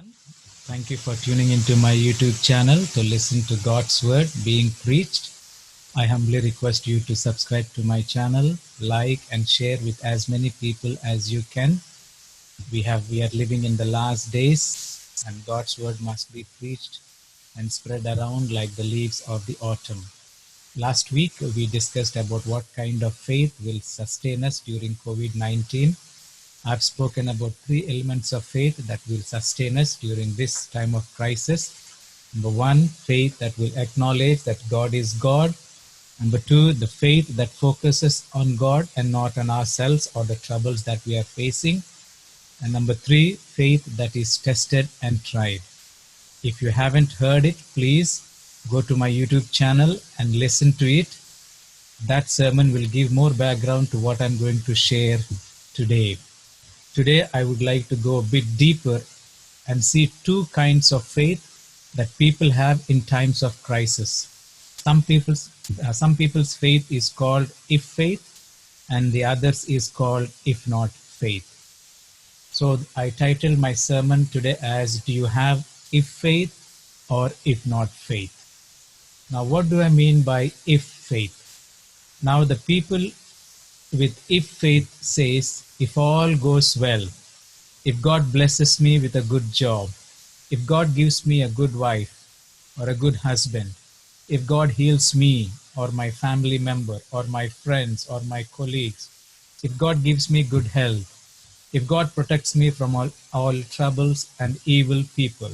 everyone. Thank you for tuning into my YouTube channel to listen to God's word being preached. I humbly request you to subscribe to my channel, like and share with as many people as you can. We are living in the last days and God's word must be preached and spread around like the leaves of the autumn. Last week we discussed about what kind of faith will sustain us during COVID-19. I've spoken about three elements of faith that will sustain us during this time of crisis. Number one, faith that will acknowledge that God is God. Number two, the faith that focuses on God and not on ourselves or the troubles that we are facing. And number three, faith that is tested and tried. If you haven't heard it, please go to my YouTube channel and listen to it. That sermon will give more background to what I'm going to share today. Today, I would like to go a bit deeper and see two kinds of faith that people have in times of crisis. Some people's faith is called if faith, and the others is called if not faith. So I titled my sermon today as Do you have if faith or if not faith? Now, what do I mean by if faith? Now, the people with if faith says, if all goes well, if God blesses me with a good job, if God gives me a good wife or a good husband, if God heals me or my family member or my friends or my colleagues, if God gives me good health, if God protects me from all troubles and evil people,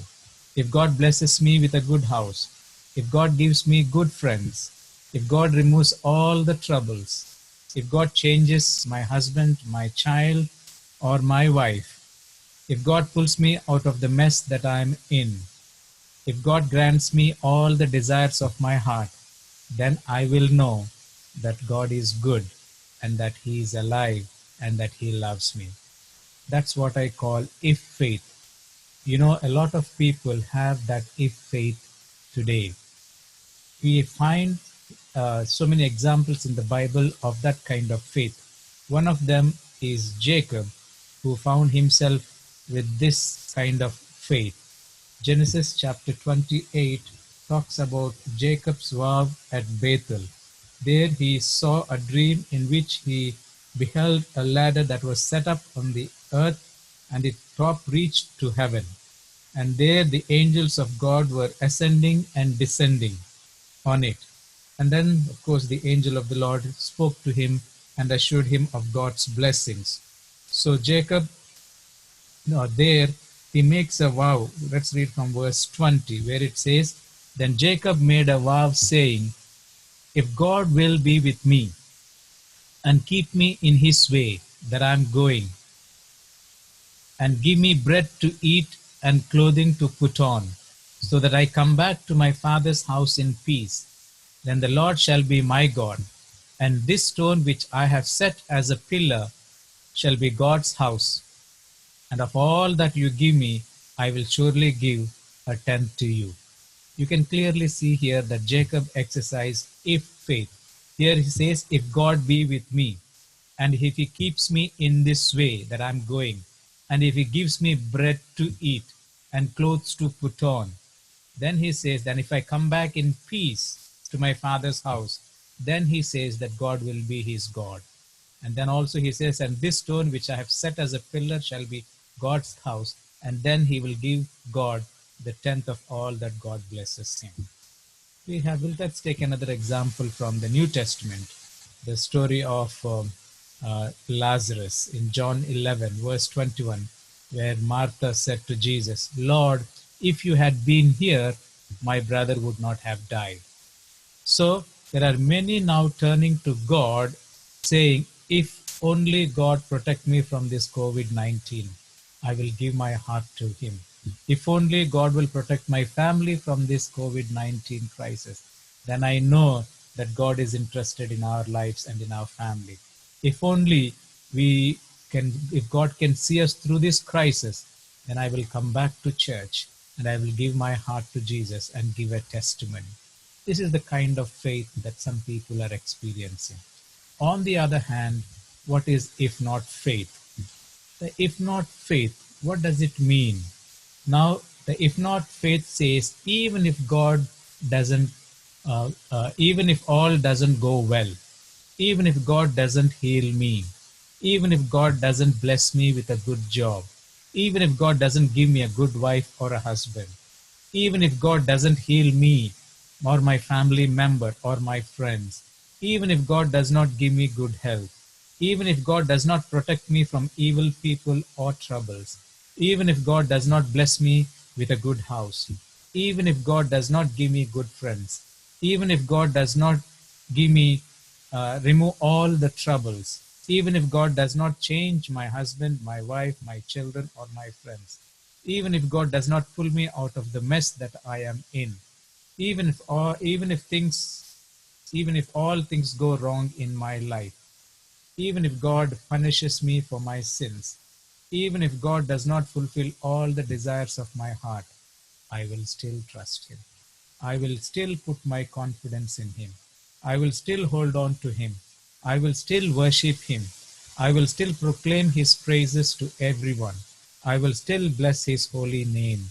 if God blesses me with a good house, if God gives me good friends, if God removes all the troubles, if God changes my husband, my child, or my wife, if God pulls me out of the mess that I am in, if God grants me all the desires of my heart, then I will know that God is good and that He is alive and that He loves me. That's what I call if faith. You know, a lot of people have that if faith today. We find so many examples in the Bible of that kind of faith. One of them is Jacob, who found himself with this kind of faith. Genesis chapter 28 talks about Jacob's vow at Bethel. There he saw a dream in which he beheld a ladder that was set up on the earth and its top reached to heaven. And there the angels of God were ascending and descending on it. And then, of course, the angel of the Lord spoke to him and assured him of God's blessings. So Jacob, there he makes a vow. Let's read from verse 20, where it says, Then Jacob made a vow, saying, If God will be with me and keep me in his way that I am going, and give me bread to eat and clothing to put on, so that I come back to my father's house in peace, then the Lord shall be my God, and this stone which I have set as a pillar shall be God's house. And of all that you give me, I will surely give a tenth to you. You can clearly see here that Jacob exercised if faith. Here he says, if God be with me, and if he keeps me in this way that I'm going, and if he gives me bread to eat and clothes to put on, then he says, then if I come back in peace to my father's house, then he says that God will be his God. And then also he says, and this stone which I have set as a pillar shall be God's house, and then he will give God the tenth of all that God blesses him. Let's take another example from the New Testament, the story of Lazarus in John 11, verse 21, where Martha said to Jesus, Lord, if you had been here, my brother would not have died. So there are many now turning to God, saying, if only God protect me from this COVID-19, I will give my heart to him. If only God will protect my family from this COVID-19 crisis, then I know that God is interested in our lives and in our family. If only if God can see us through this crisis, then I will come back to church and I will give my heart to Jesus and give a testimony. This is the kind of faith that some people are experiencing. On the other hand, what is if not faith? The if not faith, what does it mean? Now, the if not faith says, even if God doesn't, even if all doesn't go well, even if God doesn't heal me, even if God doesn't bless me with a good job, even if God doesn't give me a good wife or a husband, even if God doesn't heal me or my family member or my friends, even if God does not give me good health, even if God does not protect me from evil people or troubles, even if God does not bless me with a good house, even if God does not give me good friends, even if God does not give me, remove all the troubles, even if God does not change my husband, my wife, my children, or my friends, even if God does not pull me out of the mess that I am in, even if all things go wrong in my life, even if God punishes me for my sins, even if God does not fulfill all the desires of my heart, I will still trust Him. I will still put my confidence in Him. I will still hold on to Him. I will still worship Him. I will still proclaim His praises to everyone. I will still bless His holy name.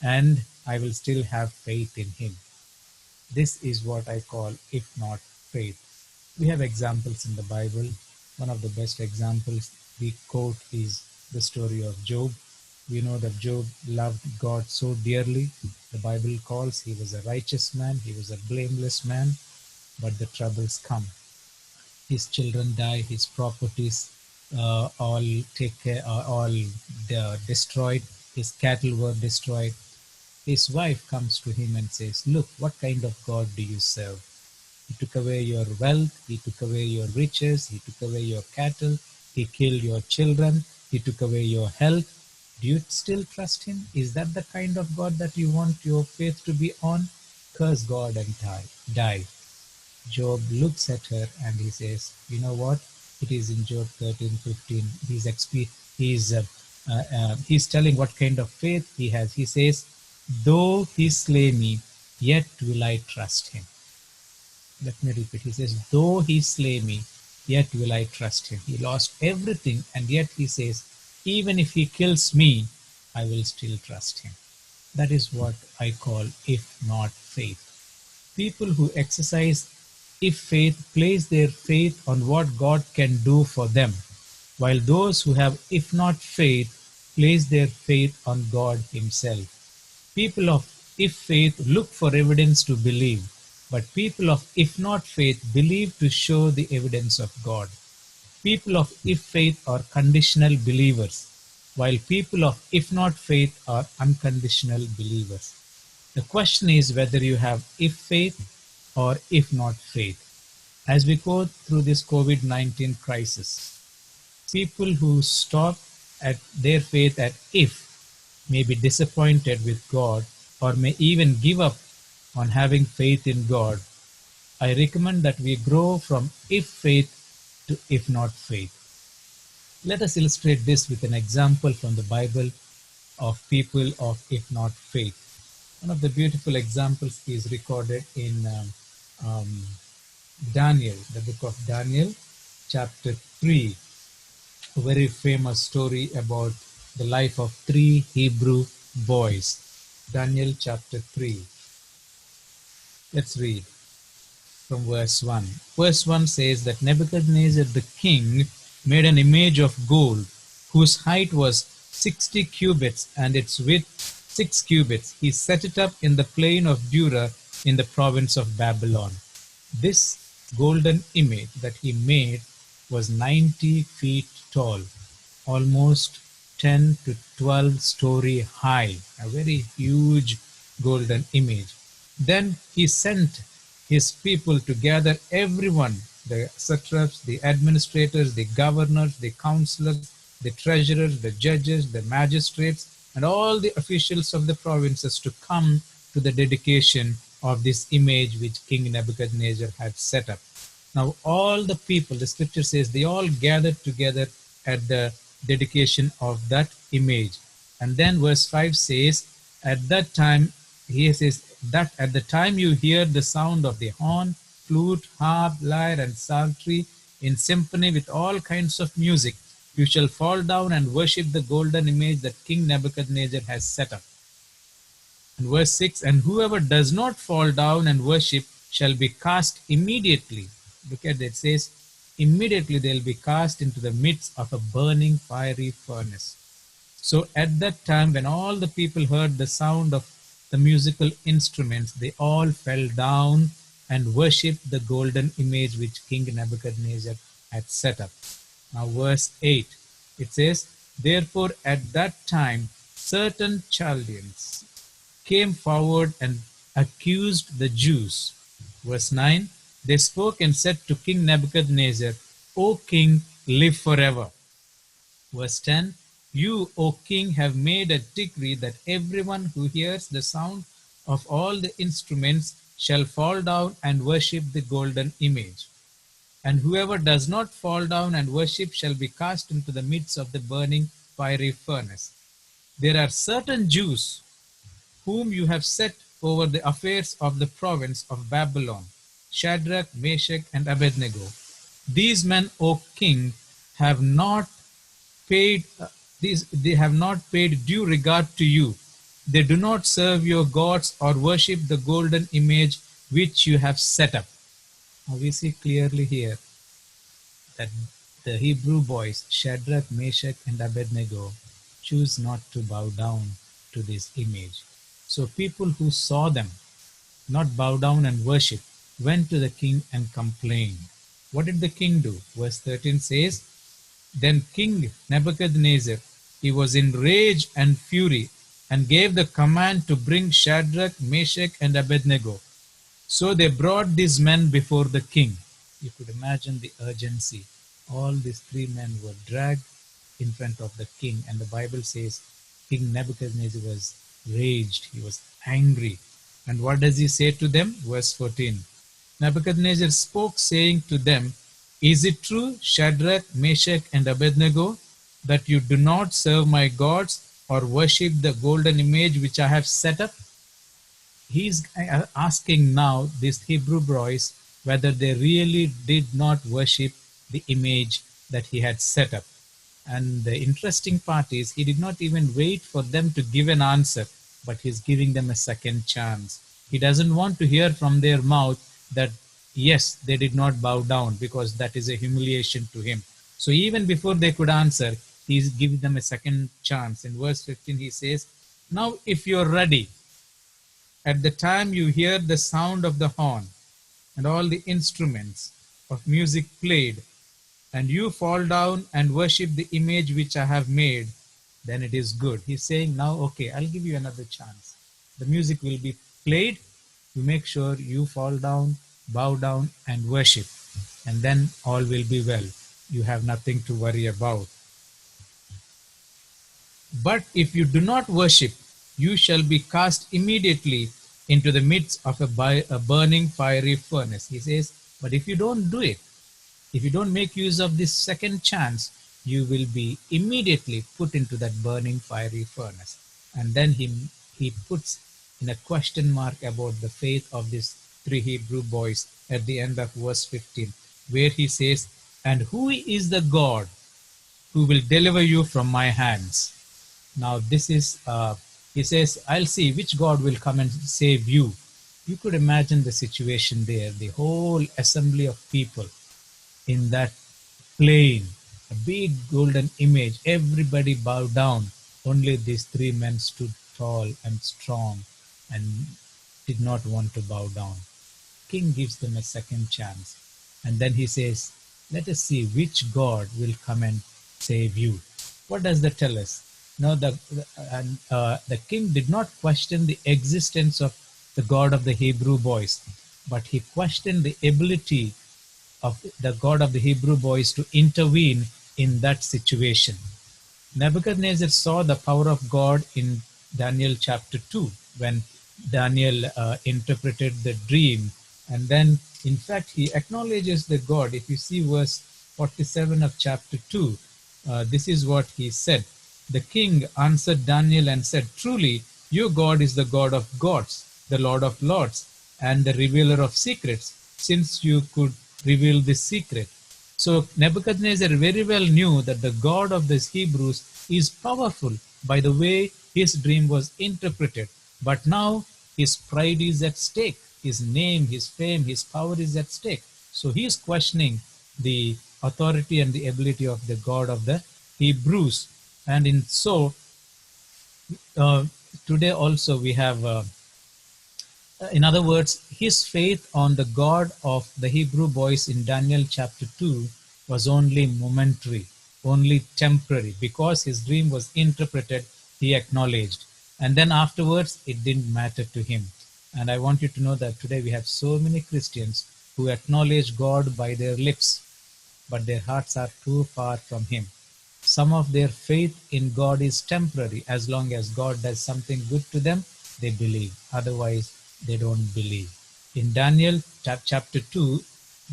And I will still have faith in Him. This is what I call, if not faith. We have examples in the Bible. One of the best examples we quote is the story of Job. We know that Job loved God so dearly. The Bible calls he was a righteous man, he was a blameless man, but the troubles come. His children die, his properties all take care, all destroyed, his cattle were destroyed. His wife comes to him and says, "Look, what kind of God do you serve? He took away your wealth, He took away your riches, He took away your cattle, He killed your children, He took away your health. Do you still trust Him? Is that the kind of God that you want your faith to be on? Curse God and die." Job looks at her and he says, "You know what? It is in Job 13:15. He's telling what kind of faith he has. He says, "Though he slay me, yet will I trust him." Let me repeat. He says, "Though he slay me, yet will I trust him." He lost everything, and yet he says, "Even if he kills me, I will still trust him." That is what I call, if not faith. People who exercise if faith place their faith on what God can do for them, while those who have if not faith place their faith on God Himself. People of if faith look for evidence to believe, but people of if not faith believe to show the evidence of God. People of if faith are conditional believers, while people of if not faith are unconditional believers. The question is whether you have if faith or if not faith. As we go through this COVID-19 crisis, people who stop at their faith at if may be disappointed with God or may even give up on having faith in God. I recommend that we grow from if faith to if not faith. Let us illustrate this with an example from the Bible of people of if not faith. One of the beautiful examples is recorded in um, Daniel, the book of Daniel, chapter 3, a very famous story about the life of three Hebrew boys. Daniel chapter 3. Let's read from verse 1. Verse 1 says that Nebuchadnezzar the king made an image of gold whose height was 60 cubits and its width 6 cubits. He set it up in the plain of Dura in the province of Babylon. This golden image that he made was 90 feet tall, almost 10 to 12-story high, a very huge golden image. Then he sent his people to gather everyone, the satraps, the administrators, the governors, the counselors, the treasurers, the judges, the magistrates, and all the officials of the provinces to come to the dedication of this image which King Nebuchadnezzar had set up. Now all the people, the scripture says, they all gathered together at the dedication of that image. And then verse 5 says, at that time, he says that at the time you hear the sound of the horn, flute, harp, lyre, and psaltery in symphony with all kinds of music, you shall fall down and worship the golden image that King Nebuchadnezzar has set up. And verse 6, and whoever does not fall down and worship shall be cast immediately. Look at it, it says, immediately they'll be cast into the midst of a burning fiery furnace. So at that time, when all the people heard the sound of the musical instruments, they all fell down and worshipped the golden image which King Nebuchadnezzar had set up. Now, verse 8, it says, therefore at that time certain Chaldeans came forward and accused the Jews. Verse 9, they spoke and said to King Nebuchadnezzar, O king, live forever. Verse 10, you, O king, have made a decree that everyone who hears the sound of all the instruments shall fall down and worship the golden image. And whoever does not fall down and worship shall be cast into the midst of the burning fiery furnace. There are certain Jews whom you have set over the affairs of the province of Babylon, Shadrach, Meshach, and Abednego. These men, O king, have not paid they have not paid due regard to you. They do not serve your gods or worship the golden image which you have set up. Now we see clearly here that the Hebrew boys, Shadrach, Meshach, and Abednego, choose not to bow down to this image. So people who saw them not bow down and worship went to the king and complained. What did the king do? Verse 13 says, then King Nebuchadnezzar, he was in rage and fury, and gave the command to bring Shadrach, Meshach, and Abednego. So they brought these men before the king. You could imagine the urgency. All these three men were dragged in front of the king, and the Bible says King Nebuchadnezzar was raged, he was angry. And what does he say to them? Verse 14. Nebuchadnezzar spoke, saying to them, is it true, Shadrach, Meshach, and Abednego, that you do not serve my gods or worship the golden image which I have set up? He's asking now these Hebrew boys whether they really did not worship the image that he had set up. And the interesting part is he did not even wait for them to give an answer, but he's giving them a second chance. He doesn't want to hear from their mouth that yes, they did not bow down, because that is a humiliation to him. So even before they could answer, he's giving them a second chance. In verse 15 he says, now if you're ready, at the time you hear the sound of the horn and all the instruments of music played, and you fall down and worship the image which I have made, then it is good. He's saying now, okay, I'll give you another chance. The music will be played. You make sure you fall down, bow down, and worship, and then all will be well. You have nothing to worry about. But if you do not worship, you shall be cast immediately into the midst of a burning fiery furnace. He says, but if you don't do it, if you don't make use of this second chance, you will be immediately put into that burning fiery furnace. And then he puts in a question mark about the faith of these three Hebrew boys at the end of verse 15, where he says, and who is the God who will deliver you from my hands? Now this is, he says, I'll see which God will come and save you. You could imagine the situation there, the whole assembly of people in that plain, a big golden image, everybody bowed down. Only these three men stood tall and strong and did not want to bow down. King gives them a second chance. And then he says, let us see which God will come and save you. What does that tell us? Now, the king did not question the existence of the God of the Hebrew boys, but he questioned the ability of the God of the Hebrew boys to intervene in that situation. Nebuchadnezzar saw the power of God in Daniel chapter 2 when Daniel interpreted the dream. And then, in fact, he acknowledges the God. If you see verse 47 of chapter 2, this is what he said. The king answered Daniel and said, truly, your God is the God of gods, the Lord of lords, and the revealer of secrets, since you could reveal this secret. So Nebuchadnezzar very well knew that the God of the Hebrews is powerful by the way his dream was interpreted. But now his pride is at stake. His name, his fame, his power is at stake. So he is questioning the authority and the ability of the God of the Hebrews. And in so, uh, today also we have in other words, his faith on the God of the Hebrew boys in Daniel chapter 2 was only momentary, only temporary, because his dream was interpreted, he acknowledged. And then afterwards, it didn't matter to him. And I want you to know that today we have so many Christians who acknowledge God by their lips, but their hearts are too far from him. Some of their faith in God is temporary. As long as God does something good to them, they believe. Otherwise, they don't believe. In Daniel chapter 2,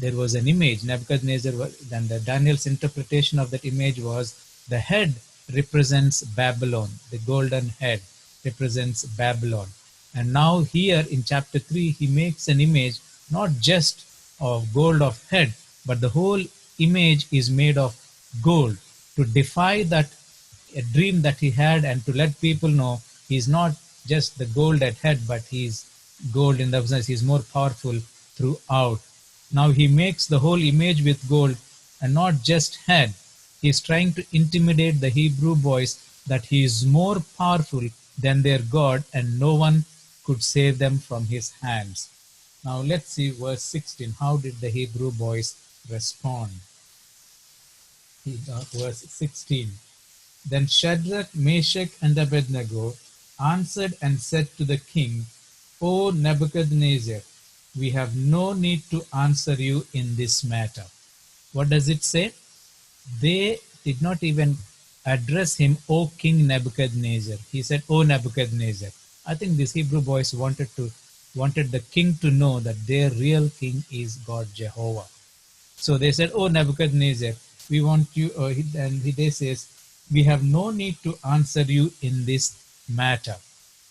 there was an image. Nebuchadnezzar, and the Daniel's interpretation of that image was the head represents Babylon. The golden head represents Babylon. And now here in chapter 3, he makes an image not just of gold of head, but the whole image is made of gold to defy that a dream that he had and to let people know he's not just the gold at head, but he's gold in the sense he's more powerful throughout. Now he makes the whole image with gold and not just head. He's trying to intimidate the Hebrew boys that he is more powerful than their God and no one could save them from his hands. Now let's see verse 16. How did the Hebrew boys respond? Verse 16. Then Shadrach, Meshach, and Abednego answered and said to the king, O Nebuchadnezzar, we have no need to answer you in this matter. What does it say? They did not even address him, O King Nebuchadnezzar. He said, O Nebuchadnezzar. I think these Hebrew boys wanted the king to know that their real king is God Jehovah. So they said, Oh Nebuchadnezzar, we want you, and they says, we have no need to answer you in this matter.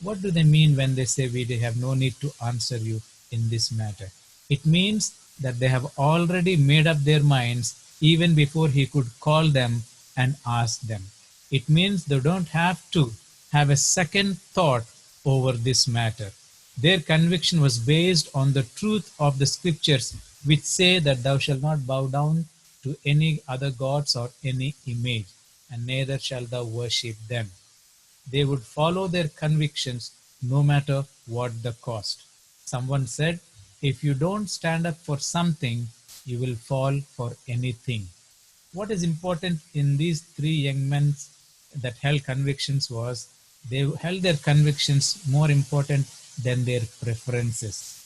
What do they mean when they say we have no need to answer you in this matter? It means that they have already made up their minds even before he could call them and ask them. It means they don't have to have a second thought over this matter. Their conviction was based on the truth of the scriptures, which say that thou shalt not bow down to any other gods or any image, and neither shalt thou worship them. They would follow their convictions no matter what the cost. Someone said, if you don't stand up for something, you will fall for anything. What is important in these three young men that held convictions was they held their convictions more important than their preferences.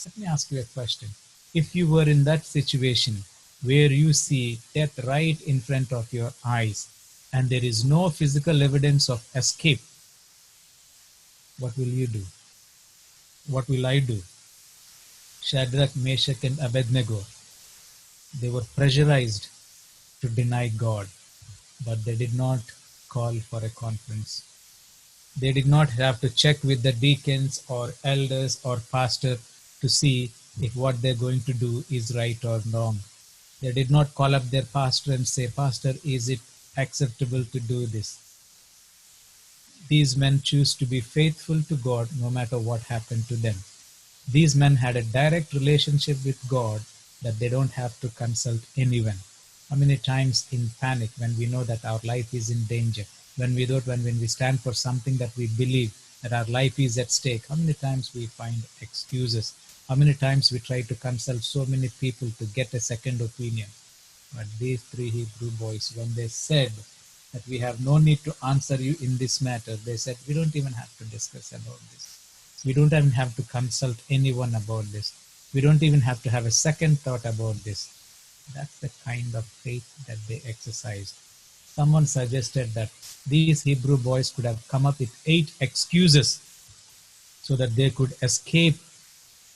Let me ask you a question. If you were in that situation where you see death right in front of your eyes and there is no physical evidence of escape, what will you do? What will I do? Shadrach, Meshach, and Abednego, they were pressurized to deny God, but they did not call for a conference. They did not have to check with the deacons or elders or pastor to see if what they're going to do is right or wrong. They did not call up their pastor and say, Pastor, is it acceptable to do this? These men choose to be faithful to God no matter what happened to them. These men had a direct relationship with God that they don't have to consult anyone. How many times in panic when we know that our life is in danger, when we stand for something that we believe that our life is at stake, how many times we find excuses? How many times we try to consult so many people to get a second opinion? But these three Hebrew boys, when they said that we have no need to answer you in this matter, they said, we don't even have to discuss about this. We don't even have to consult anyone about this. We don't even have to have a second thought about this. That's the kind of faith that they exercised. Someone suggested that these Hebrew boys could have come up with 8 excuses so that they could escape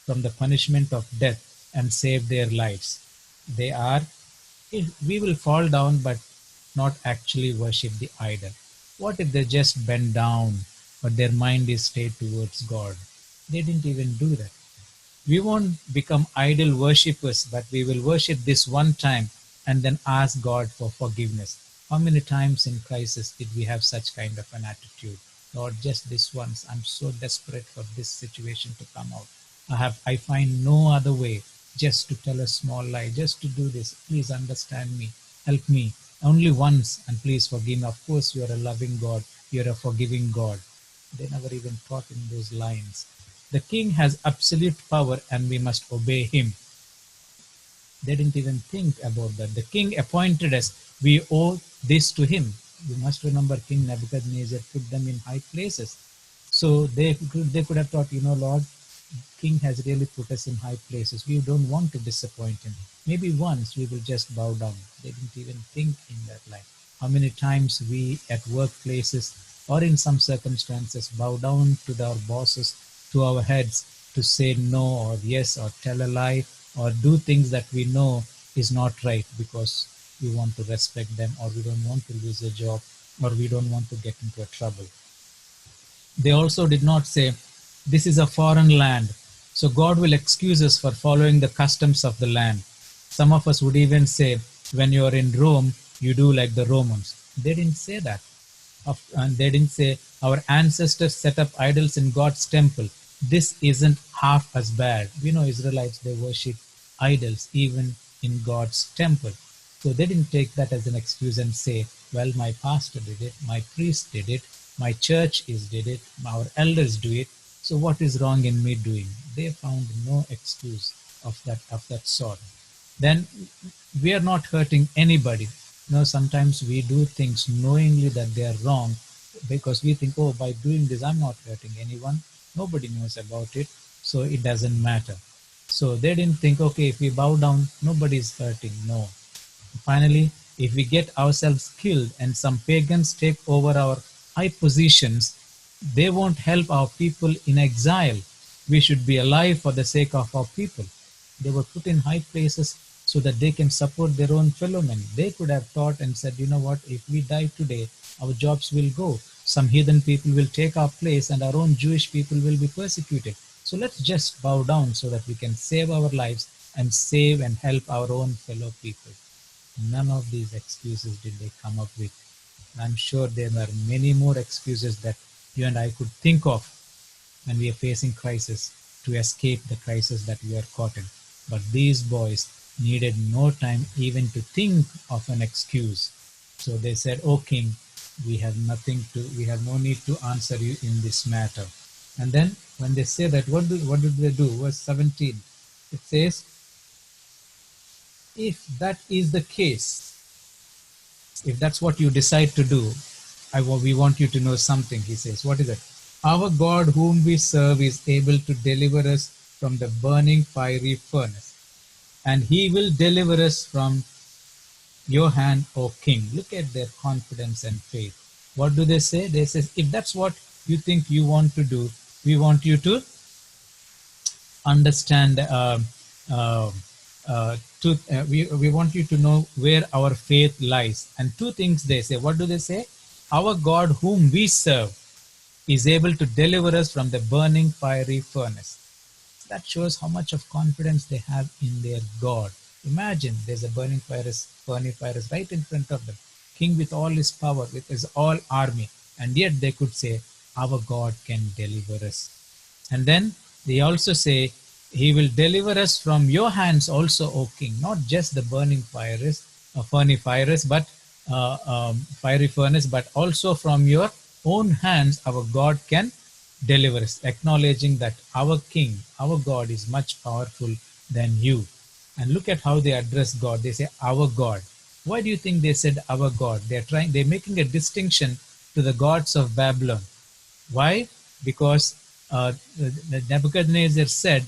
from the punishment of death and save their lives. They are, we will fall down but not actually worship the idol. What if they just bend down but their mind is stayed towards God? They didn't even do that. We won't become idol worshippers, but we will worship this one time and then ask God for forgiveness. How many times in crisis did we have such kind of an attitude? Lord, just this once, I'm so desperate for this situation to come out. I find no other way just to tell a small lie, just to do this. Please understand me, help me. Only once, and please forgive me. Of course, you are a loving God, you're a forgiving God. They never even thought in those lines. The king has absolute power and we must obey him. They didn't even think about that. The king appointed us. We owe this to him. You must remember King Nebuchadnezzar put them in high places. So they could have thought, Lord, King has really put us in high places. We don't want to disappoint him. Maybe once we will just bow down. They didn't even think in that line. How many times we at workplaces or in some circumstances bow down to our bosses, to our heads, to say no or yes or tell a lie or do things that we know is not right because we want to respect them or we don't want to lose a job or we don't want to get into a trouble. They also did not say, this is a foreign land, so God will excuse us for following the customs of the land. Some of us would even say, when you are in Rome, you do like the Romans. They didn't say that. And they didn't say, our ancestors set up idols in God's temple. This isn't half as bad. We know Israelites, they worship idols even in God's temple. So they didn't take that as an excuse and say, well, my pastor did it, my priest did it, my church did it, our elders do it. So what is wrong in me doing? They found no excuse of that sort. Then we are not hurting anybody. Sometimes we do things knowingly that they are wrong because we think, oh, by doing this, I'm not hurting anyone. Nobody knows about it, so it doesn't matter. So they didn't think, okay, if we bow down, nobody is hurting. No. Finally, if we get ourselves killed and some pagans take over our high positions, they won't help our people in exile. We should be alive for the sake of our people. They were put in high places so that they can support their own fellow men. They could have thought and said, you know what, if we die today, our jobs will go. Some heathen people will take our place and our own Jewish people will be persecuted. So let's just bow down so that we can save our lives and save and help our own fellow people. None of these excuses did they come up with. I'm sure there are many more excuses that you and I could think of when we are facing crisis to escape the crisis that we are caught in. But these boys needed no time even to think of an excuse. So they said, "O king, we have no need to answer you in this matter." And then when they say that, what did they do? Verse 17, it says, if that is the case, if that's what you decide to do, we want you to know something, he says. What is it? Our God whom we serve is able to deliver us from the burning fiery furnace, and he will deliver us from your hand, O king. Look at their confidence and faith. What do they say? They say, if that's what you think you want to do, we want you to understand, we want you to know where our faith lies. And two things they say. What do they say? Our God whom we serve is able to deliver us from the burning fiery furnace. That shows how much of confidence they have in their God. Imagine there's a burning furnace right in front of them. King with all his power, with his all army. And yet they could say, our God can deliver us. And then they also say, he will deliver us from your hands also, O king. Not just the burning fiery furnace, but also from your own hands our God can deliver us, acknowledging that our king, our God is much powerful than you. And look at how they address God. They say, our God. Why do you think they said our God? They're making a distinction to the gods of Babylon. Why? Because Nebuchadnezzar said,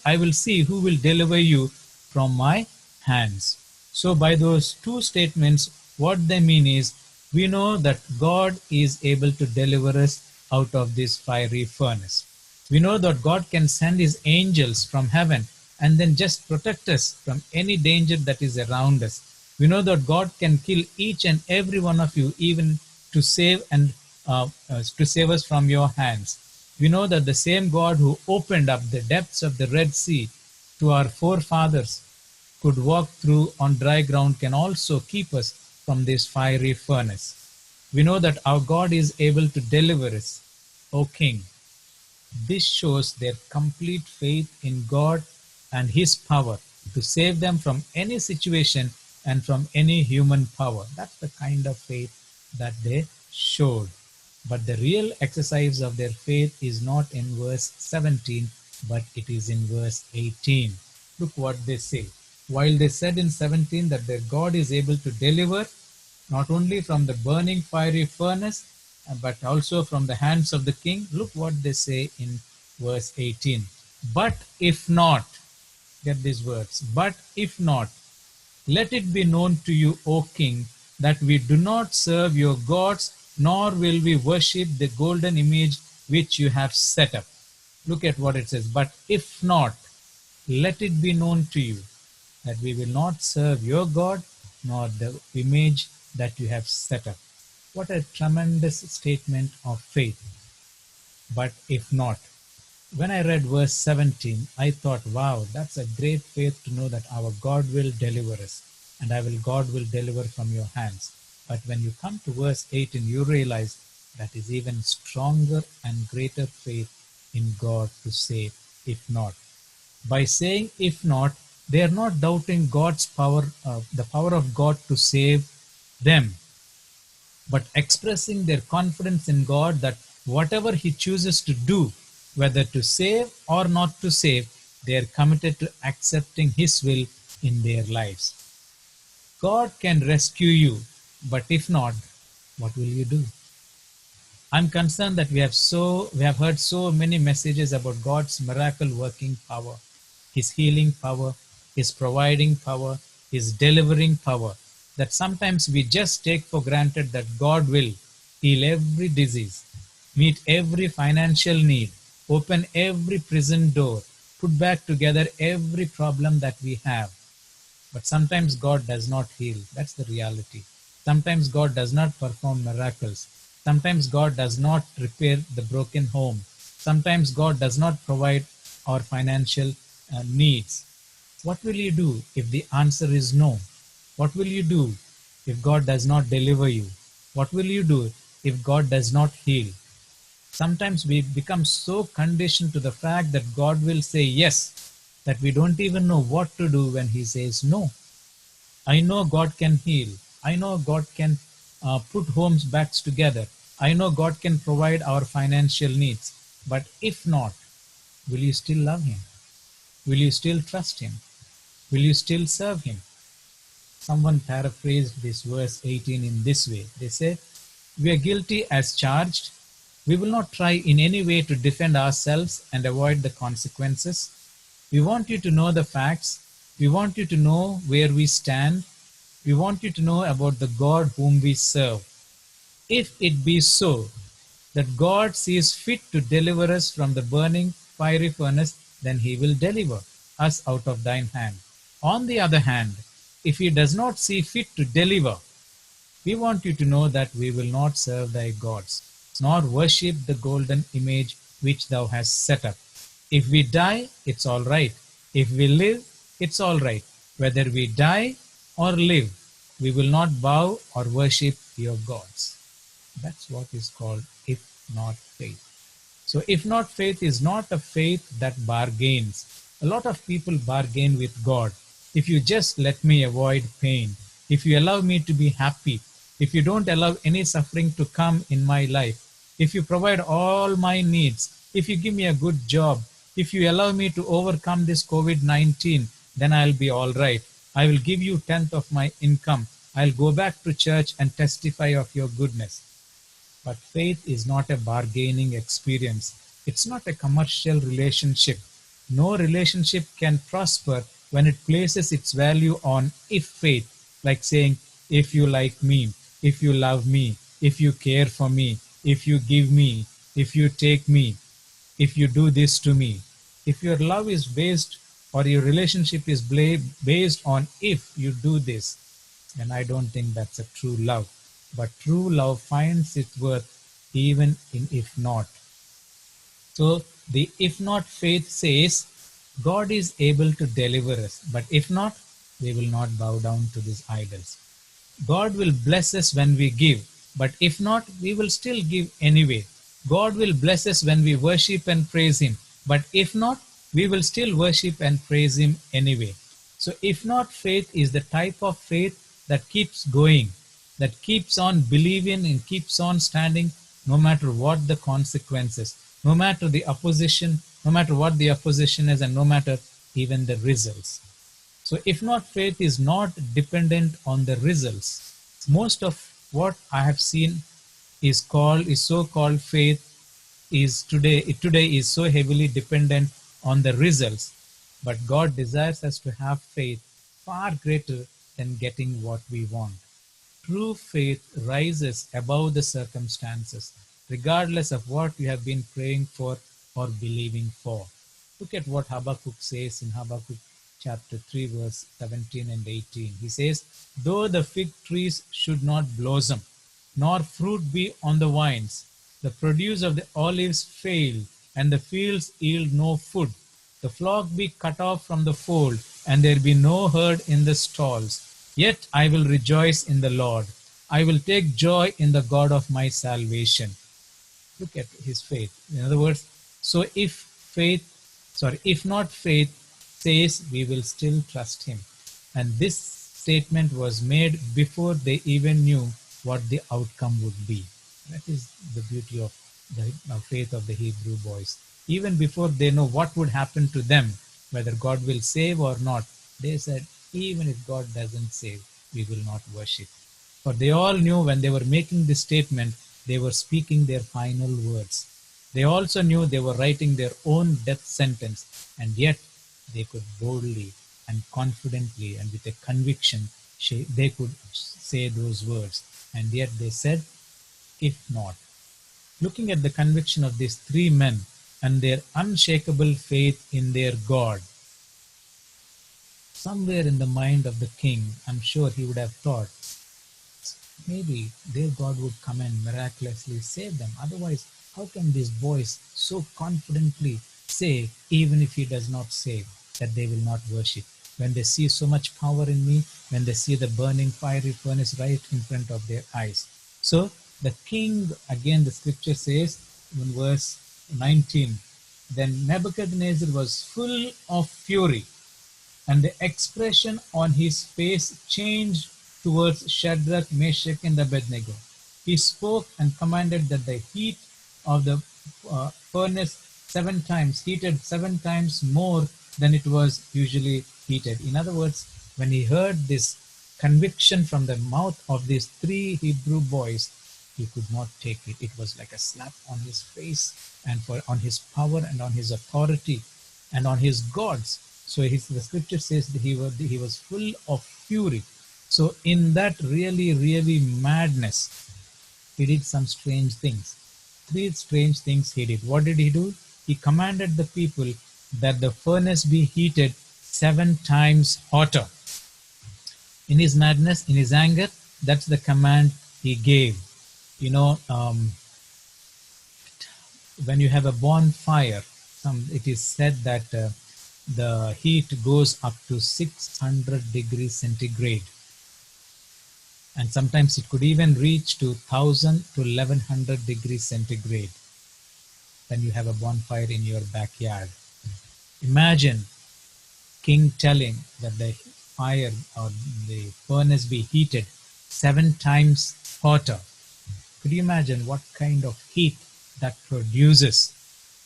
I will see who will deliver you from my hands. So by those two statements, what they mean is, we know that God is able to deliver us out of this fiery furnace. We know that God can send his angels from heaven and then just protect us from any danger that is around us. We know that God can kill each and every one of you, even to save us from your hands. We know that the same God who opened up the depths of the Red Sea to our forefathers could walk through on dry ground can also keep us from this fiery furnace. We know that our God is able to deliver us, O King. This shows their complete faith in God and His power to save them from any situation and from any human power. That's the kind of faith that they showed. But the real exercise of their faith is not in verse 17, but it is in verse 18. Look what they say. While they said in 17 that their God is able to deliver not only from the burning fiery furnace, but also from the hands of the king, look what they say in verse 18. But if not, get these words, but if not, let it be known to you, O king, that we do not serve your gods, nor will we worship the golden image which you have set up. Look at what it says. But if not, let it be known to you that we will not serve your God, nor the image that you have set up. What a tremendous statement of faith. But if not, when I read verse 17, I thought, wow, that's a great faith to know that our God will deliver us, and God will deliver from your hands. But when you come to verse 18, you realize that is even stronger and greater faith in God to say, if not. By saying if not, they are not doubting God's power, the power of God to save them, but expressing their confidence in God that whatever He chooses to do, whether to save or not to save, they are committed to accepting His will in their lives. God can rescue you, but if not, what will you do? I'm concerned that we have heard so many messages about God's miracle working power, His healing power, His providing power, His delivering power, that sometimes we just take for granted that God will heal every disease, meet every financial need, open every prison door, put back together every problem that we have. But sometimes God does not heal. That's the reality. Sometimes God does not perform miracles. Sometimes God does not repair the broken home. Sometimes God does not provide our financial needs. What will you do if the answer is no? What will you do if God does not deliver you? What will you do if God does not heal? Sometimes we become so conditioned to the fact that God will say yes that we don't even know what to do when He says no. I know God can heal. I know God can put homes back together. I know God can provide our financial needs. But if not, will you still love Him? Will you still trust Him? Will you still serve Him? Someone paraphrased this verse 18 in this way. They say, we are guilty as charged. We will not try in any way to defend ourselves and avoid the consequences. We want you to know the facts. We want you to know where we stand. We want you to know about the God whom we serve. If it be so that God sees fit to deliver us from the burning fiery furnace, then He will deliver us out of thine hand. On the other hand, if He does not see fit to deliver, we want you to know that we will not serve thy gods, nor worship the golden image which thou hast set up. If we die, it's all right. If we live, it's all right. Whether we die or live, we will not bow or worship your gods. That's what is called if not faith. So, if not faith is not a faith that bargains. A lot of people bargain with God. If you just let me avoid pain, if you allow me to be happy, if you don't allow any suffering to come in my life, if you provide all my needs, if you give me a good job, if you allow me to overcome this COVID-19, then I'll be all right. I will give you 10th of my income. I'll go back to church and testify of your goodness. But faith is not a bargaining experience. It's not a commercial relationship. No relationship can prosper when it places its value on if faith, like saying, if you like me, if you love me, if you care for me, if you give me, if you take me, if you do this to me. If your love is based or your relationship is based on if you do this, then I don't think that's a true love. But true love finds its worth even in if not. So the if not faith says God is able to deliver us. But if not, we will not bow down to these idols. God will bless us when we give, but if not, we will still give anyway. God will bless us when we worship and praise Him, but if not, we will still worship and praise Him anyway. So, if not, faith is the type of faith that keeps going, that keeps on believing and keeps on standing no matter what the consequences, no matter the opposition, no matter what the opposition is, and no matter even the results. So, if not, faith is not dependent on the results. Most of what I have seen is so-called faith is today is so heavily dependent on the results. But God desires us to have faith far greater than getting what we want. True faith rises above the circumstances, regardless of what you have been praying for or believing for. Look at what Habakkuk says in Habakkuk chapter 3, verse 17 and 18. He says, "Though the fig trees should not blossom, nor fruit be on the vines, the produce of the olives fail, and the fields yield no food, the flock be cut off from the fold, and there be no herd in the stalls. Yet I will rejoice in the Lord. I will take joy in the God of my salvation." Look at his faith. In other words, so if not faith says, we will still trust him. And this statement was made before they even knew what the outcome would be. That is the beauty of the faith of the Hebrew boys. Even before they know what would happen to them, whether God will save or not, they said, even if God doesn't save, we will not worship. For they all knew when they were making this statement, they were speaking their final words. They also knew they were writing their own death sentence, and yet they could boldly and confidently and with a conviction, they could say those words. And yet they said, if not. Looking at the conviction of these three men and their unshakable faith in their God, somewhere in the mind of the king, I'm sure he would have thought, maybe their God would come and miraculously save them. Otherwise, how can these boys so confidently say, even if he does not save, that they will not worship? When they see so much power in me, when they see the burning fiery furnace right in front of their eyes. So the king, again the scripture says in verse 19, then Nebuchadnezzar was full of fury, and the expression on his face changed towards Shadrach, Meshach, and Abednego. He spoke and commanded that the heat of the furnace heated 7 times more than it was usually heated. In other words, when he heard this conviction from the mouth of these three Hebrew boys, he could not take it. It was like a slap on his face and on his power and on his authority and on his gods. So the scripture says that he was full of fury. So in that really madness, he did some strange things. 3 strange things he did. What did he do? He commanded the people that the furnace be heated 7 times hotter. In his madness, in his anger, that's the command he gave. You know, when you have a bonfire, it is said that the heat goes up to 600 degrees centigrade. And sometimes it could even reach to 1000 to 1100 degrees centigrade when you have a bonfire in your backyard. Imagine king telling that the fire or the furnace be heated 7 times hotter. Could you imagine what kind of heat that produces?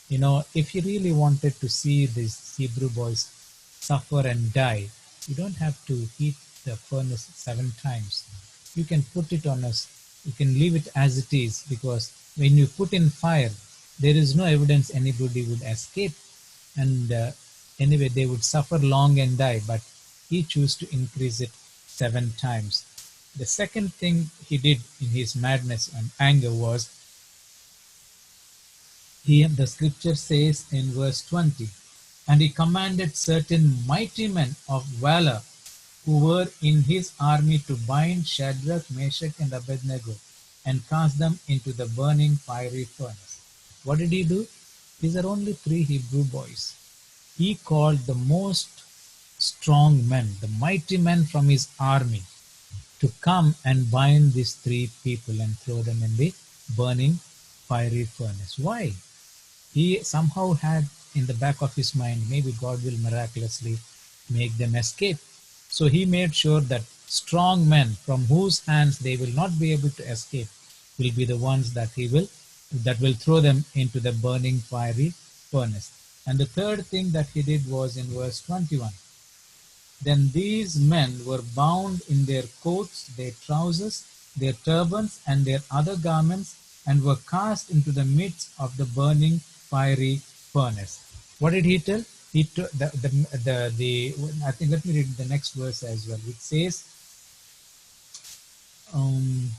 You know, if you really wanted to see these Hebrew boys suffer and die, you don't have to heat the furnace 7 times. You can put it on you can leave it as it is, because when you put in fire, there is no evidence anybody would escape. And anyway, they would suffer long and die, but he chose to increase it 7 times. The second thing he did in his madness and anger was, the scripture says in verse 20, and he commanded certain mighty men of valor who were in his army to bind Shadrach, Meshach, and Abednego and cast them into the burning fiery furnace. What did he do? These are only 3 Hebrew boys. He called the most strong men, the mighty men from his army, to come and bind these three people and throw them in the burning fiery furnace. Why? He somehow had in the back of his mind, maybe God will miraculously make them escape. So he made sure that strong men from whose hands they will not be able to escape will be the ones that will throw them into the burning fiery furnace. And the third thing that he did was in verse 21. Then these men were bound in their coats, their trousers, their turbans, and their other garments, and were cast into the midst of the burning fiery furnace. What did he tell? He took I think, let me read the next verse as well. It says, um,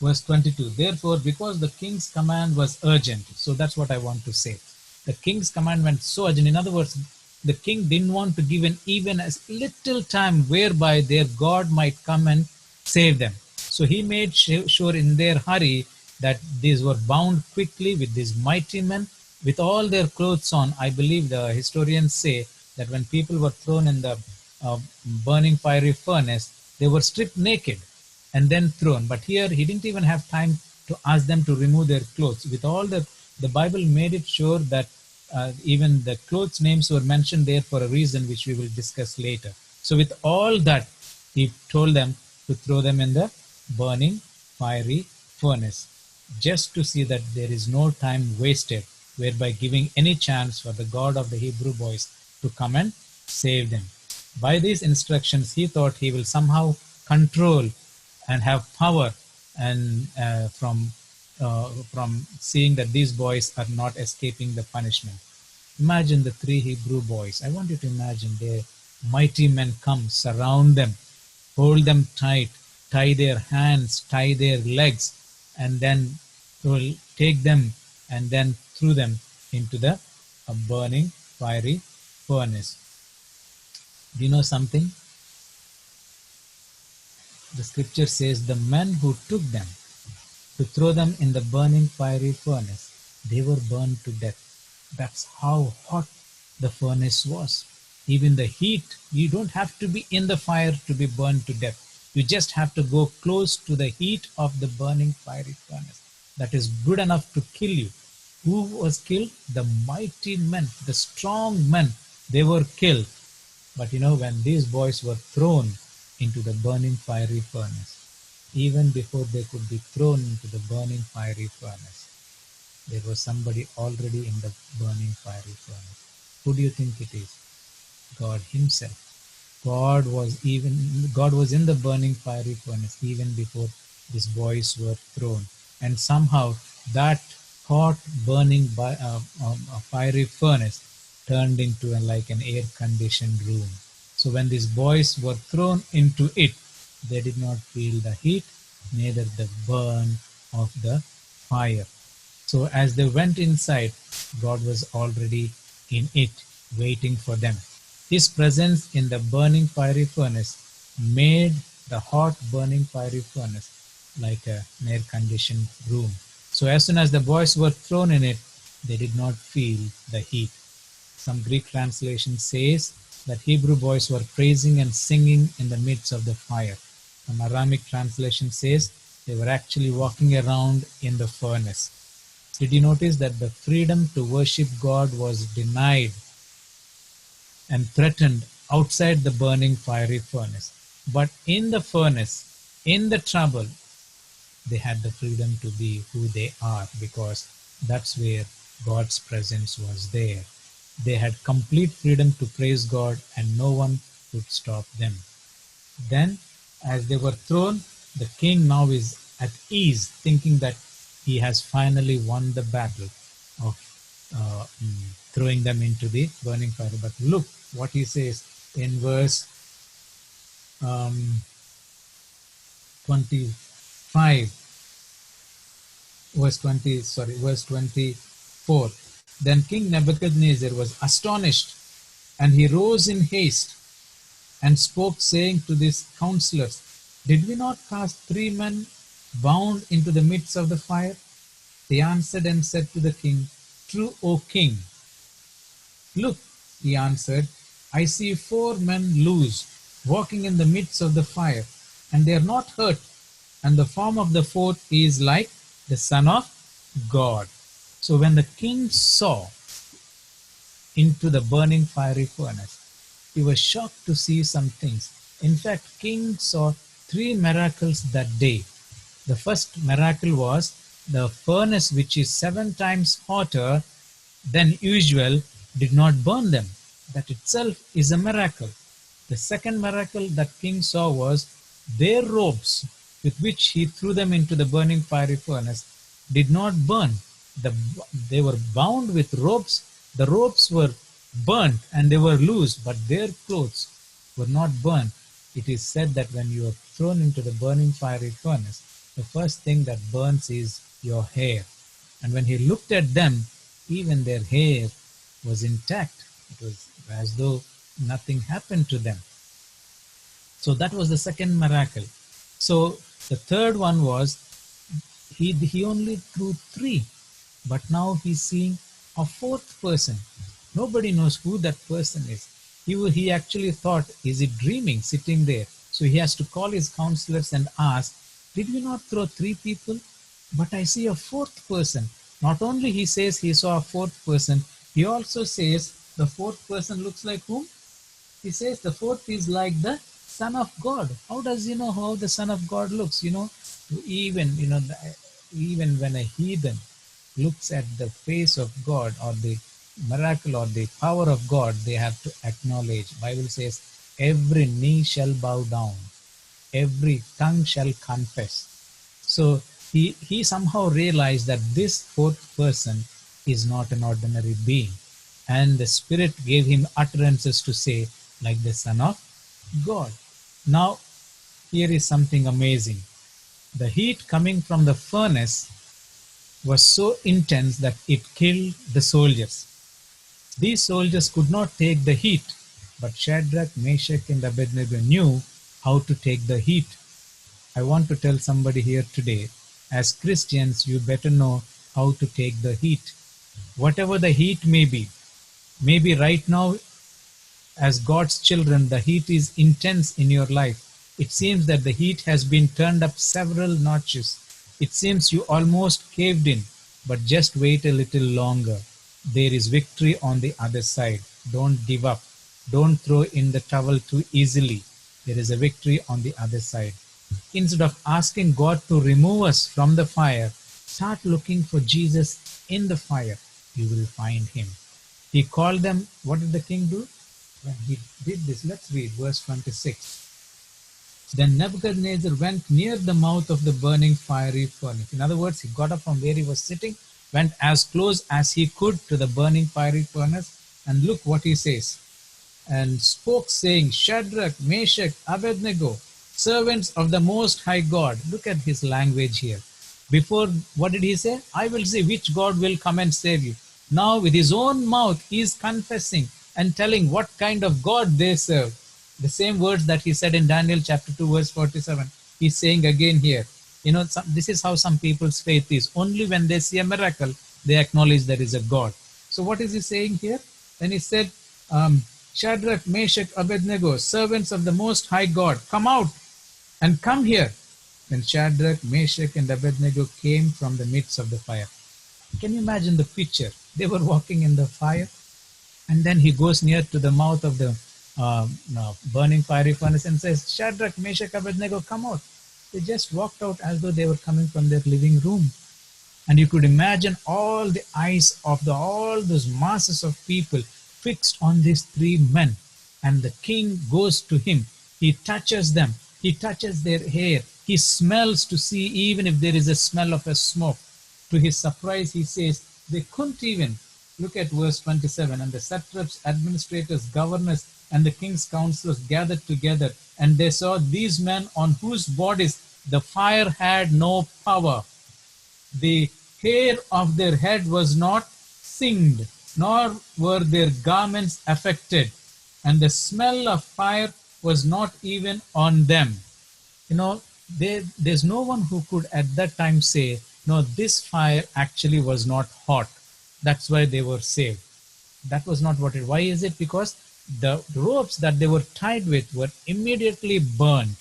verse 22, therefore, because the king's command was urgent, so that's what I want to say. The king's command went so urgent. In other words, the king didn't want to give even as little time whereby their God might come and save them. So he made sure in their hurry that these were bound quickly with these mighty men with all their clothes on. I believe the historians say that when people were thrown in the burning fiery furnace, they were stripped naked and then thrown. But here he didn't even have time to ask them to remove their clothes. With all the Bible made it sure that even the clothes names were mentioned there for a reason, which we will discuss later. So with all that, he told them to throw them in the burning fiery furnace, just to see that there is no time wasted, whereby giving any chance for the God of the Hebrew boys to come and save them. By these instructions, he thought he will somehow control and have power, and from seeing that these boys are not escaping the punishment. Imagine the three Hebrew boys. I want you to imagine their mighty men come, surround them, hold them tight, tie their hands, tie their legs, and then will take them and then threw them into the burning fiery furnace. Do you know something? The scripture says the men who took them to throw them in the burning fiery furnace, they were burned to death. That's how hot the furnace was. Even the heat, you don't have to be in the fire to be burned to death. You just have to go close to the heat of the burning fiery furnace. That is good enough to kill you. Who was killed? The mighty men, the strong men. They were killed. But when these boys were thrown into the burning fiery furnace, even before they could be thrown into the burning fiery furnace, there was somebody already in the burning fiery furnace. Who do you think it is? God himself. God was in the burning fiery furnace even before these boys were thrown. And somehow that hot burning fiery furnace turned into like an air-conditioned room. So when these boys were thrown into it, they did not feel the heat, neither the burn of the fire. So as they went inside, God was already in it, waiting for them. His presence in the burning fiery furnace made the hot burning fiery furnace like an air-conditioned room. So as soon as the boys were thrown in it, they did not feel the heat. Some Greek translation says that Hebrew boys were praising and singing in the midst of the fire. Some Aramaic translation says they were actually walking around in the furnace. Did you notice that the freedom to worship God was denied and threatened outside the burning fiery furnace? But in the furnace, in the trouble, they had the freedom to be who they are, because that's where God's presence was there. They had complete freedom to praise God, and no one could stop them. Then, as they were thrown, the king now is at ease, thinking that he has finally won the battle of throwing them into the burning fire. But look what he says in verse 25, verse 24. Then King Nebuchadnezzar was astonished, and he rose in haste and spoke, saying to these counselors, "Did we not cast 3 men bound into the midst of the fire?" They answered and said to the king, "True, O king." "Look," he answered, I see 4 men loose, walking in the midst of the fire, and they are not hurt, and the form of the fourth is like the Son of God. So when the king saw into the burning fiery furnace, he was shocked to see some things. In fact, king saw 3 miracles that day. The first miracle was the furnace, which is 7 times hotter than usual, did not burn them. That itself is a miracle. The second miracle that king saw was their robes, with which he threw them into the burning fiery furnace, did not burn. They were bound with ropes. The ropes were burnt and they were loose, but their clothes were not burned. It is said that when you are thrown into the burning fiery furnace, the first thing that burns is your hair. And when he looked at them, even their hair was intact. It was as though nothing happened to them. So that was the second miracle. So the third one was he only threw 3, but now he's seeing a 4th person. Nobody knows who that person is. He actually thought, is he dreaming sitting there? So he has to call his counselors and ask, did we not throw 3 people? But I see a 4th person. Not only he says he saw a 4th person, he also says the 4th person looks like whom? He says the 4th is like the Son of God. How does he know how the Son of God looks? Even even when a heathen looks at the face of God or the miracle or the power of God, they have to acknowledge. Bible says, every knee shall bow down, every tongue shall confess. So he somehow realized that this 4th person is not an ordinary being. And the Spirit gave him utterances to say, like the Son of God. Now, here is something amazing. The heat coming from the furnace was so intense that it killed the soldiers. These soldiers could not take the heat, but Shadrach, Meshach, and Abednego knew how to take the heat. I want to tell somebody here today, as Christians, you better know how to take the heat. Whatever the heat may be, maybe right now, as God's children, the heat is intense in your life. It seems that the heat has been turned up several notches. It seems you almost caved in, but just wait a little longer. There is victory on the other side. Don't give up. Don't throw in the towel too easily. There is a victory on the other side. Instead of asking God to remove us from the fire, start looking for Jesus in the fire. You will find him. He called them. What did the king do? When he did this, let's read verse 26. Then Nebuchadnezzar went near the mouth of the burning fiery furnace. In other words, he got up from where he was sitting, went as close as he could to the burning fiery furnace, and look what he says. And spoke, saying, Shadrach, Meshach, Abednego, servants of the Most High God. Look at his language here. Before, what did he say? I will see which God will come and save you. Now, with his own mouth, he is confessing and telling what kind of God they serve. The same words that he said in Daniel chapter 2, verse 47. He's saying again here. This is how some people's faith is. Only when they see a miracle, they acknowledge there is a God. So what is he saying here? Then he said, Shadrach, Meshach, Abednego, servants of the Most High God, come out and come here. Then Shadrach, Meshach, and Abednego came from the midst of the fire. Can you imagine the picture? They were walking in the fire, and then he goes near to the mouth of the burning fiery furnace and says, Shadrach, Meshach, Abednego, come out. They just walked out as though they were coming from their living room. And you could imagine all the eyes of all those masses of people fixed on these 3 men. And the king goes to him. He touches them. He touches their hair. He smells to see even if there is a smell of a smoke. To his surprise, he says, they couldn't even. Look at verse 27. And the satraps, administrators, governors, and the king's counselors gathered together, and they saw these men on whose bodies the fire had no power. The hair of their head was not singed, nor were their garments affected, and the smell of fire was not even on them. There's no one who could at that time say, no, this fire actually was not hot. That's why they were saved. That was not what it. Why is it? Because the ropes that they were tied with were immediately burned,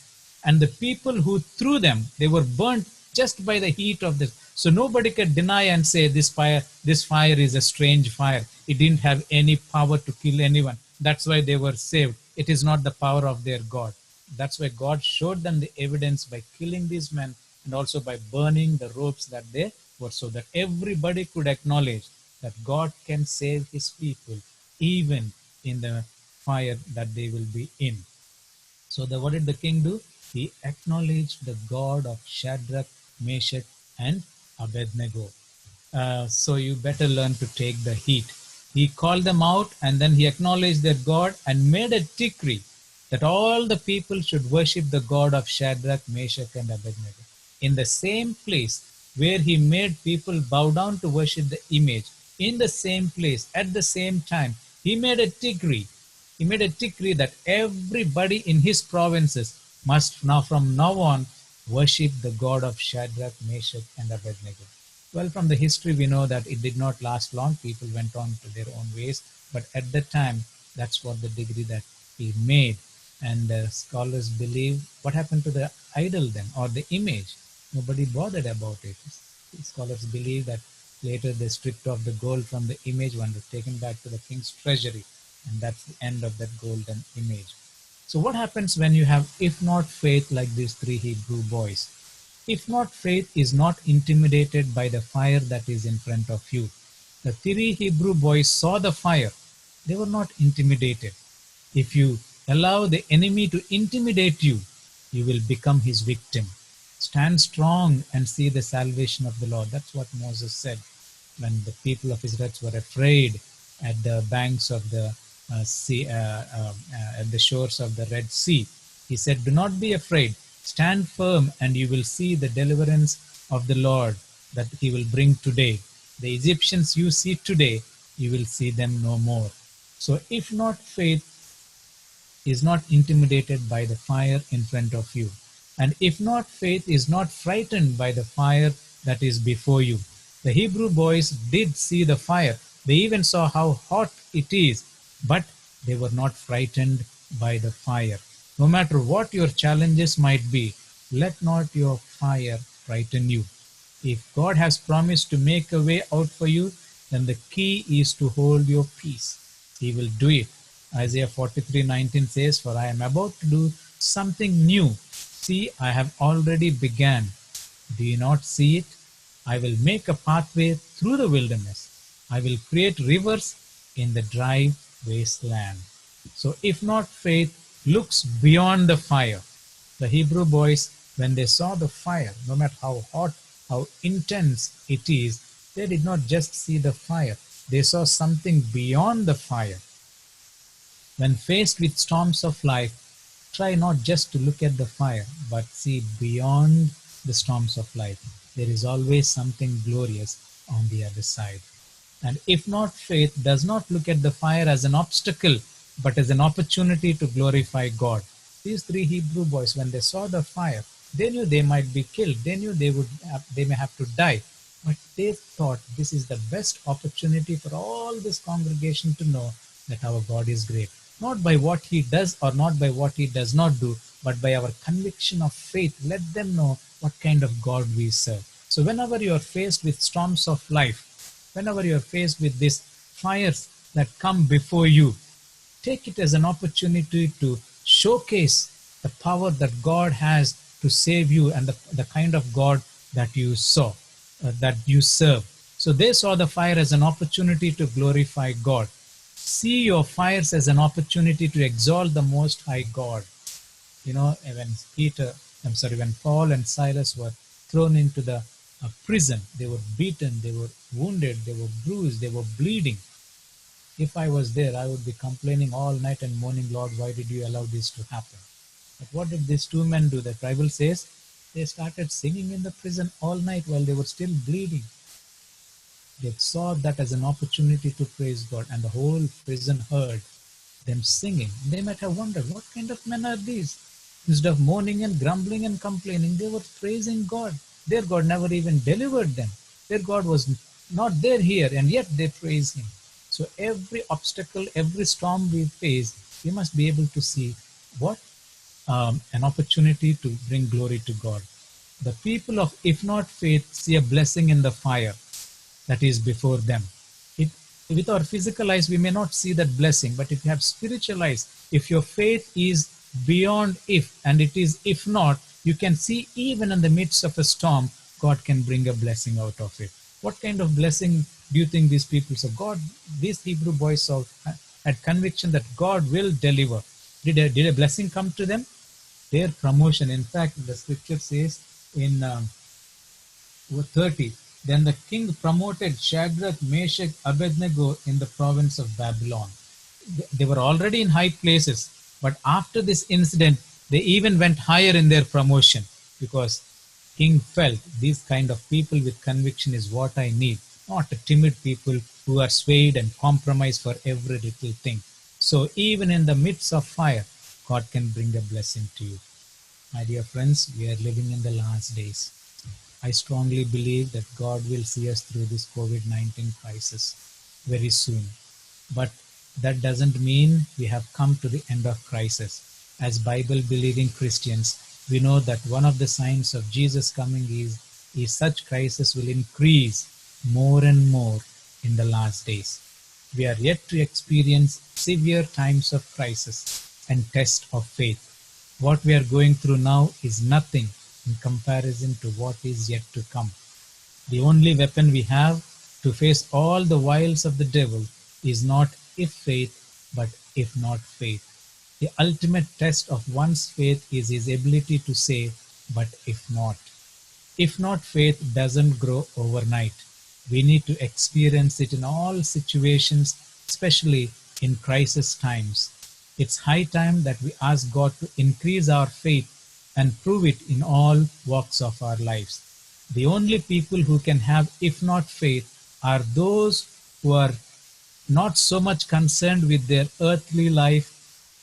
and the people who threw them, they were burnt just by the heat of this. So nobody could deny and say this fire is a strange fire. It didn't have any power to kill anyone. That's why they were saved. It is not the power of their God. That's why God showed them the evidence by killing these men and also by burning the ropes that they were, so that everybody could acknowledge that God can save his people even in the fire that they will be in. So what did the king do? He acknowledged the God of Shadrach, Meshach, and Abednego. So you better learn to take the heat. He called them out, and then he acknowledged their God and made a decree that all the people should worship the God of Shadrach, Meshach, and Abednego. In the same place where he made people bow down to worship the image, in the same place, at the same time, he made a decree. He made a decree that everybody in his provinces must now, from now on, worship the God of Shadrach, Meshach, and Abednego. Well, from the history, we know that it did not last long. People went on to their own ways. But at the time, that's what the decree that he made. And scholars believe, what happened to the idol then, or the image? Nobody bothered about it. Scholars believe that later they stripped off the gold from the image, one was taken back to the king's treasury, and that's the end of that golden image. So what happens when you have, if not faith, like these three Hebrew boys? If not faith is not intimidated by the fire that is in front of you. The three Hebrew boys saw the fire. They were not intimidated. If you allow the enemy to intimidate you, you will become his victim. Stand strong and see the salvation of the Lord. That's what Moses said when the people of Israel were afraid at the banks of the sea, at the shores of the Red Sea. He said, "Do not be afraid. Stand firm, and you will see the deliverance of the Lord that he will bring today. The Egyptians you see today, you will see them no more." So if not faith is not intimidated by the fire in front of you, and if not faith is not frightened by the fire that is before you. The Hebrew boys did see the fire. They even saw how hot it is, but they were not frightened by the fire. No matter what your challenges might be, let not your fire frighten you. If God has promised to make a way out for you, then the key is to hold your peace. He will do it. Isaiah 43:19 says, "For I am about to do something new. See, I have already began. Do you not see it? I will make a pathway through the wilderness. I will create rivers in the dry wasteland." So if not faith looks beyond the fire. The Hebrew boys, when they saw the fire, no matter how hot, how intense it is, they did not just see the fire. They saw something beyond the fire. When faced with storms of life, try not just to look at the fire, but see beyond the storms of life. There is always something glorious on the other side. And if not, faith does not look at the fire as an obstacle, but as an opportunity to glorify God. These three Hebrew boys, when they saw the fire, they knew they might be killed. They knew they may have to die. But they thought this is the best opportunity for all this congregation to know that our God is great. Not by what he does or not by what he does not do, but by our conviction of faith. Let them know what kind of God we serve. So whenever you are faced with storms of life, whenever you are faced with these fires that come before you, take it as an opportunity to showcase the power that God has to save you and the kind of God that you saw, that you serve. So they saw the fire as an opportunity to glorify God. See your fires as an opportunity to exalt the Most High God. You know, when Paul and Silas were thrown into the prison, they were beaten, they were wounded, they were bruised, they were bleeding. If I was there, I would be complaining all night and mourning, "Lord, why did you allow this to happen?" But what did these two men do? The Bible says they started singing in the prison all night while they were still bleeding. They saw that as an opportunity to praise God, and the whole prison heard them singing. They might have wondered, what kind of men are these? Instead of mourning and grumbling and complaining, they were praising God. Their God never even delivered them. Their God was not there here, and yet they praise him. So every obstacle, every storm we face, we must be able to see what an opportunity to bring glory to God. The people of if not faith see a blessing in the fire that is before them. It, with our physical eyes, we may not see that blessing, but if you have spiritual eyes, if your faith is beyond if and it is if not, you can see even in the midst of a storm, God can bring a blessing out of it. What kind of blessing do you think these people saw? God, these Hebrew boys saw, had conviction that God will deliver. Did a blessing come to them? Their promotion. In fact, the scripture says in 30, then the king promoted Shadrach, Meshach, Abednego in the province of Babylon. They were already in high places, but after this incident, they even went higher in their promotion because king felt these kind of people with conviction is what I need, not timid people who are swayed and compromised for every little thing. So even in the midst of fire, God can bring a blessing to you. My dear friends, we are living in the last days. I strongly believe that God will see us through this COVID-19 crisis very soon. But that doesn't mean we have come to the end of crisis. As Bible-believing Christians, we know that one of the signs of Jesus coming is such crisis will increase more and more in the last days. We are yet to experience severe times of crisis and test of faith. What we are going through now is nothing in comparison to what is yet to come. The only weapon we have to face all the wiles of the devil is not if faith, but if not faith. The ultimate test of one's faith is his ability to say, but if not. If not, faith doesn't grow overnight. We need to experience it in all situations, especially in crisis times. It's high time that we ask God to increase our faith and prove it in all walks of our lives. The only people who can have, if not faith, are those who are not so much concerned with their earthly life,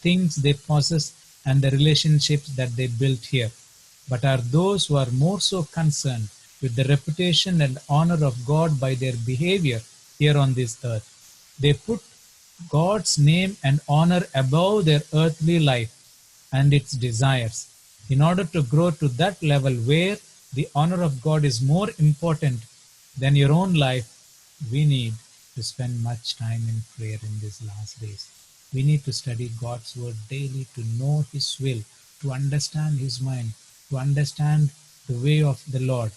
things they possess, and the relationships that they built here, but are those who are more so concerned with the reputation and honor of God by their behavior here on this earth. They put God's name and honor above their earthly life and its desires. In order to grow to that level where the honor of God is more important than your own life, we need to spend much time in prayer in these last days. We need to study God's word daily to know His will, to understand His mind, to understand the way of the Lord.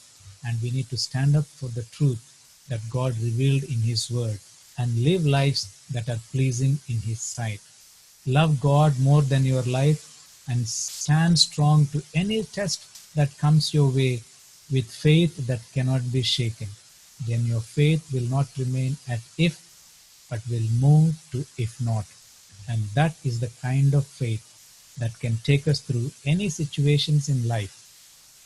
And we need to stand up for the truth that God revealed in His word and live lives that are pleasing in His sight. Love God more than your life and stand strong to any test that comes your way with faith that cannot be shaken. Then your faith will not remain at if, but will move to if not. And that is the kind of faith that can take us through any situations in life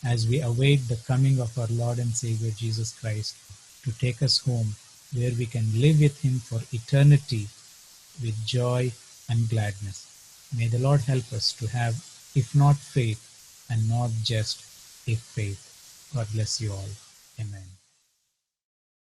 as we await the coming of our Lord and Savior Jesus Christ to take us home where we can live with Him for eternity with joy and gladness. May the Lord help us to have, if not faith, and not just if faith. God bless you all. Amen.